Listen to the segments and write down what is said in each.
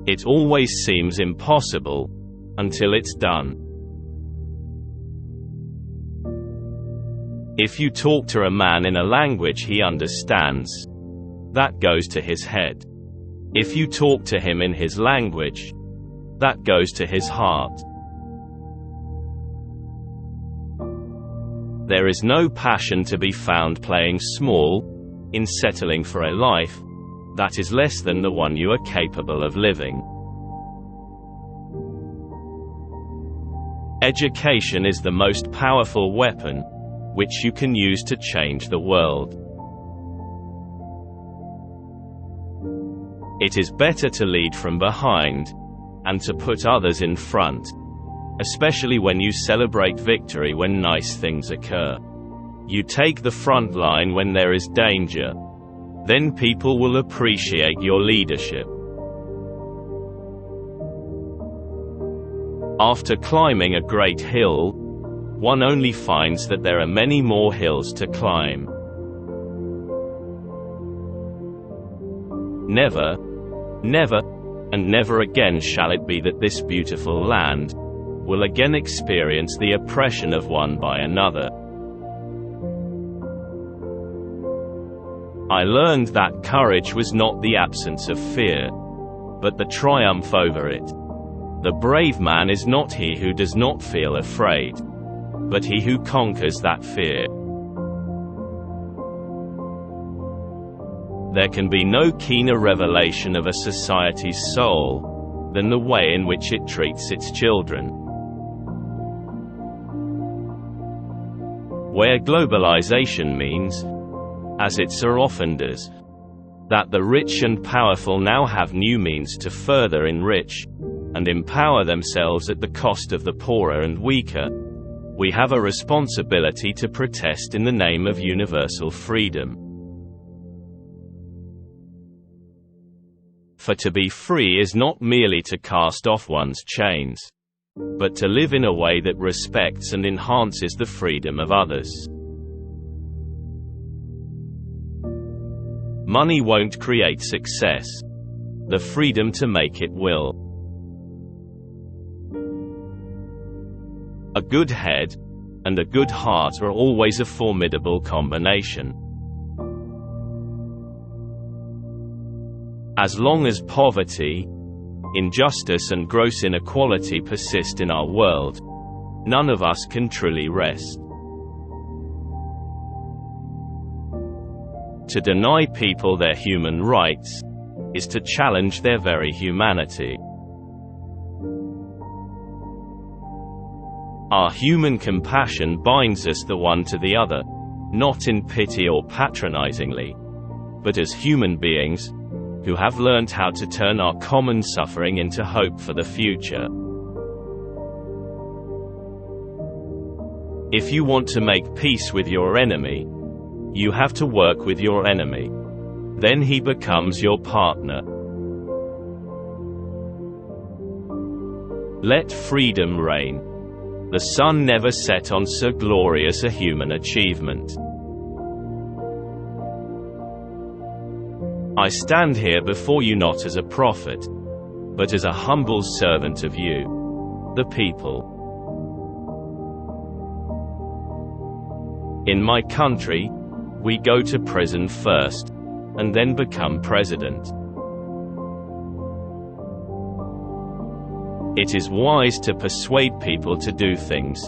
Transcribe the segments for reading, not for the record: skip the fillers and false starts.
It always seems impossible, until it's done. If you talk to a man in a language he understands, that goes to his head. If you talk to him in his language, that goes to his heart. There is no passion to be found playing small, in settling for a life that is less than the one you are capable of living. Education is the most powerful weapon, which you can use to change the world. It is better to lead from behind, and to put others in front, especially when you celebrate victory when nice things occur. You take the front line when there is danger. Then people will appreciate your leadership. After climbing a great hill, one only finds that there are many more hills to climb. Never, never, and never again shall it be that this beautiful land will again experience the oppression of one by another. I learned that courage was not the absence of fear, but the triumph over it. The brave man is not he who does not feel afraid, but he who conquers that fear. There can be no keener revelation of a society's soul than the way in which it treats its children. Where globalization means, as it so often does, that the rich and powerful now have new means to further enrich and empower themselves at the cost of the poorer and weaker, we have a responsibility to protest in the name of universal freedom. For to be free is not merely to cast off one's chains, but to live in a way that respects and enhances the freedom of others. Money won't create success. The freedom to make it will. A good head and a good heart are always a formidable combination. As long as poverty, injustice and gross inequality persist in our world, none of us can truly rest. To deny people their human rights is to challenge their very humanity. Our human compassion binds us the one to the other, not in pity or patronizingly, but as human beings who have learned how to turn our common suffering into hope for the future. If you want to make peace with your enemy, you have to work with your enemy. Then he becomes your partner. Let freedom reign. The sun never set on so glorious a human achievement. I stand here before you not as a prophet, but as a humble servant of you, the people. In my country, we go to prison first, and then become president. It is wise to persuade people to do things,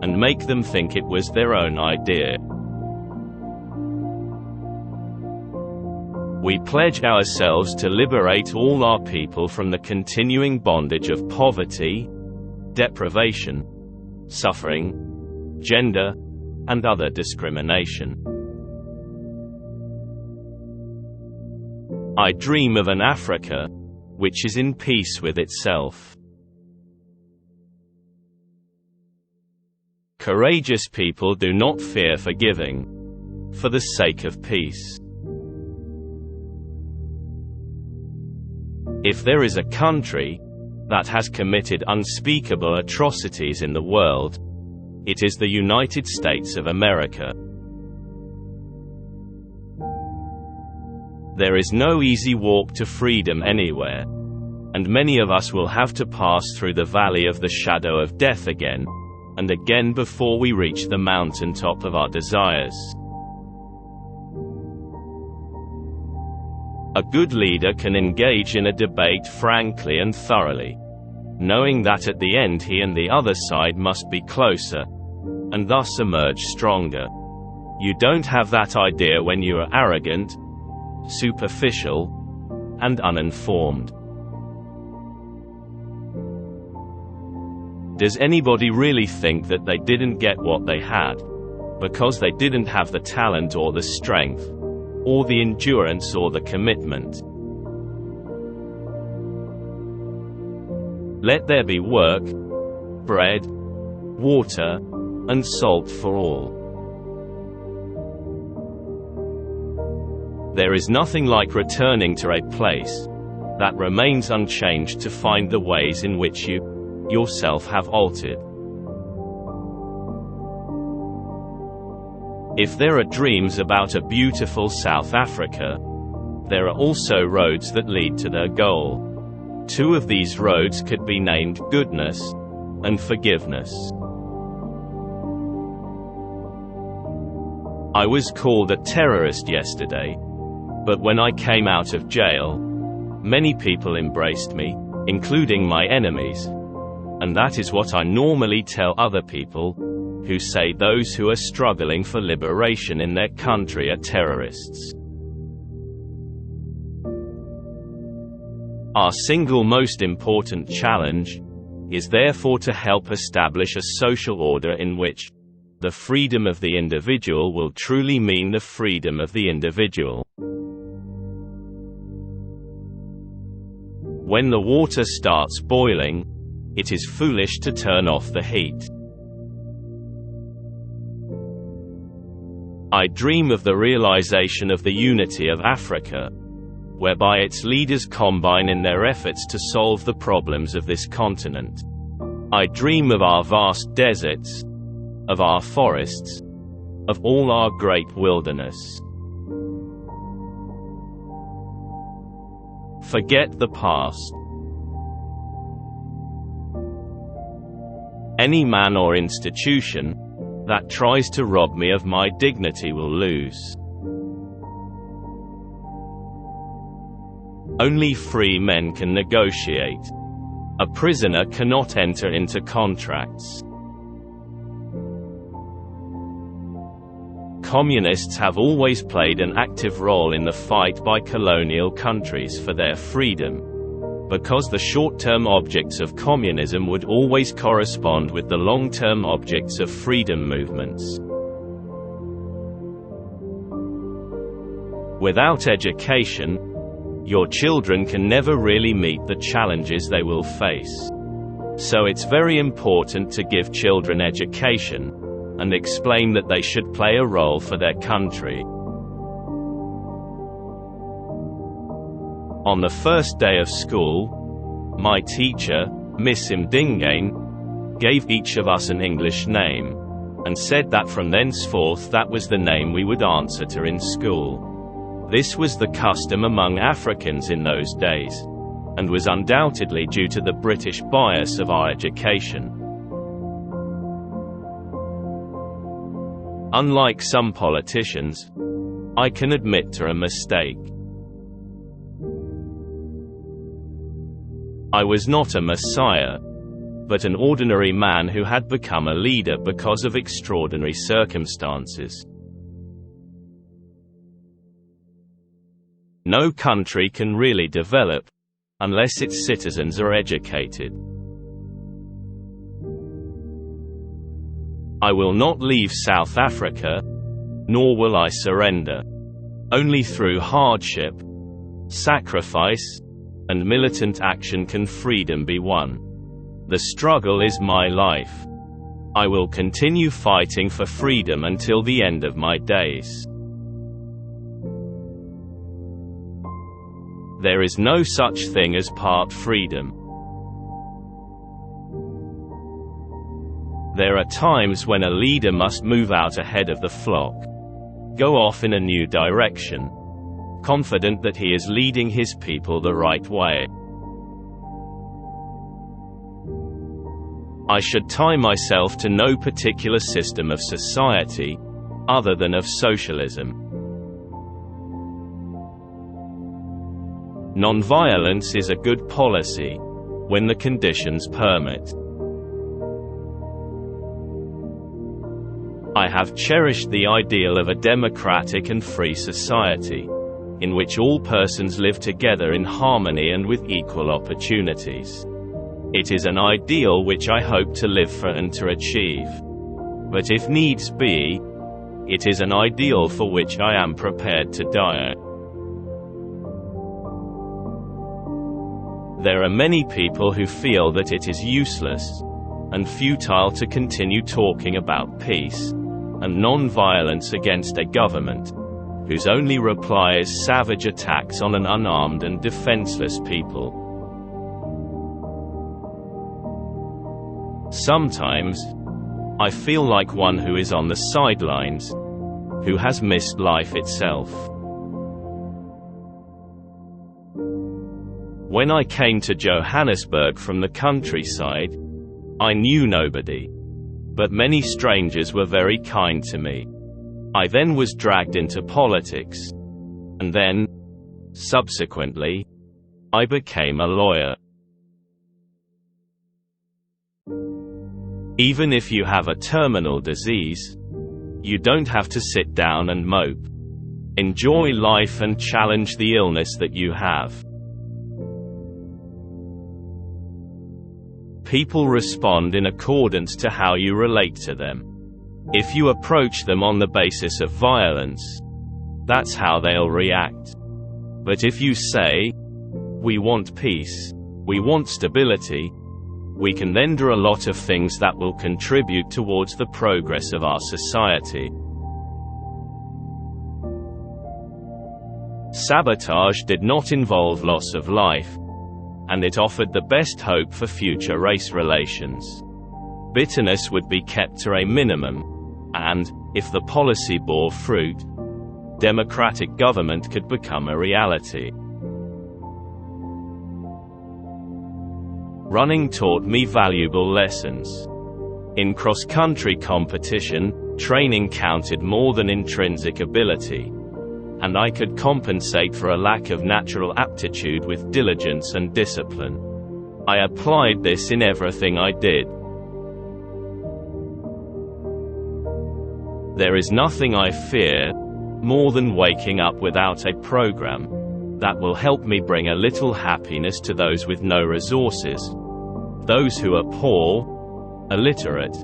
and make them think it was their own idea. We pledge ourselves to liberate all our people from the continuing bondage of poverty, deprivation, suffering, gender, and other discrimination. I dream of an Africa which is in peace with itself. Courageous people do not fear forgiving, for the sake of peace. If there is a country that has committed unspeakable atrocities in the world, it is the United States of America. There is no easy walk to freedom anywhere, and many of us will have to pass through the valley of the shadow of death again and again before we reach the mountaintop of our desires. A good leader can engage in a debate frankly and thoroughly, knowing that at the end he and the other side must be closer, and thus emerge stronger. You don't have that idea when you are arrogant, superficial, and uninformed. Does anybody really think that they didn't get what they had because they didn't have the talent or the strength, or the endurance or the commitment? Let there be work, bread, water, and salt for all. There is nothing like returning to a place that remains unchanged to find the ways in which you yourself have altered. If there are dreams about a beautiful South Africa, there are also roads that lead to their goal. Two of these roads could be named goodness and forgiveness. I was called a terrorist yesterday, but when I came out of jail, many people embraced me, including my enemies. And that is what I normally tell other people, who say those who are struggling for liberation in their country are terrorists. Our single most important challenge is therefore to help establish a social order in which the freedom of the individual will truly mean the freedom of the individual. When the water starts boiling, it is foolish to turn off the heat. I dream of the realization of the unity of Africa, whereby its leaders combine in their efforts to solve the problems of this continent. I dream of our vast deserts, of our forests, of all our great wilderness. Forget the past. Any man or institution that tries to rob me of my dignity will lose. Only free men can negotiate. A prisoner cannot enter into contracts. Communists have always played an active role in the fight by colonial countries for their freedom, because the short-term objects of communism would always correspond with the long-term objects of freedom movements. Without education, your children can never really meet the challenges they will face. So it's very important to give children education, and explain that they should play a role for their country. On the first day of school, my teacher, Miss Mdingane, gave each of us an English name, and said that from thenceforth that was the name we would answer to in school. This was the custom among Africans in those days, and was undoubtedly due to the British bias of our education. Unlike some politicians, I can admit to a mistake. I was not a messiah, but an ordinary man who had become a leader because of extraordinary circumstances. No country can really develop unless its citizens are educated. I will not leave South Africa, nor will I surrender. Only through hardship, sacrifice, and militant action can freedom be won. The struggle is my life. I will continue fighting for freedom until the end of my days. There is no such thing as part freedom. There are times when a leader must move out ahead of the flock, go off in a new direction, confident that he is leading his people the right way. I should tie myself to no particular system of society, other than of socialism. Nonviolence is a good policy, when the conditions permit. I have cherished the ideal of a democratic and free society, in which all persons live together in harmony and with equal opportunities. It is an ideal which I hope to live for and to achieve. But if needs be, it is an ideal for which I am prepared to die. There are many people who feel that it is useless and futile to continue talking about peace and non-violence against a government whose only reply is savage attacks on an unarmed and defenseless people. Sometimes, I feel like one who is on the sidelines, who has missed life itself. When I came to Johannesburg from the countryside, I knew nobody, but many strangers were very kind to me. I then was dragged into politics, and then, subsequently, I became a lawyer. Even if you have a terminal disease, you don't have to sit down and mope. Enjoy life and challenge the illness that you have. People respond in accordance to how you relate to them. If you approach them on the basis of violence, that's how they'll react. But if you say, "We want peace, we want stability," we can then do a lot of things that will contribute towards the progress of our society. Sabotage did not involve loss of life, and it offered the best hope for future race relations. Bitterness would be kept to a minimum, and, if the policy bore fruit, democratic government could become a reality. Running taught me valuable lessons. In cross-country competition, training counted more than intrinsic ability, and I could compensate for a lack of natural aptitude with diligence and discipline. I applied this in everything I did. There is nothing I fear more than waking up without a program that will help me bring a little happiness to those with no resources, those who are poor, illiterate,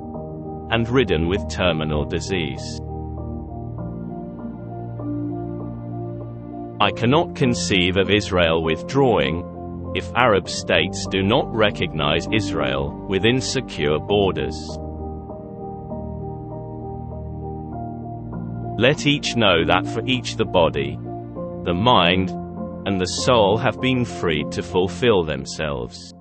and ridden with terminal disease. I cannot conceive of Israel withdrawing if Arab states do not recognize Israel within secure borders. Let each know that for each the body, the mind, and the soul have been freed to fulfill themselves.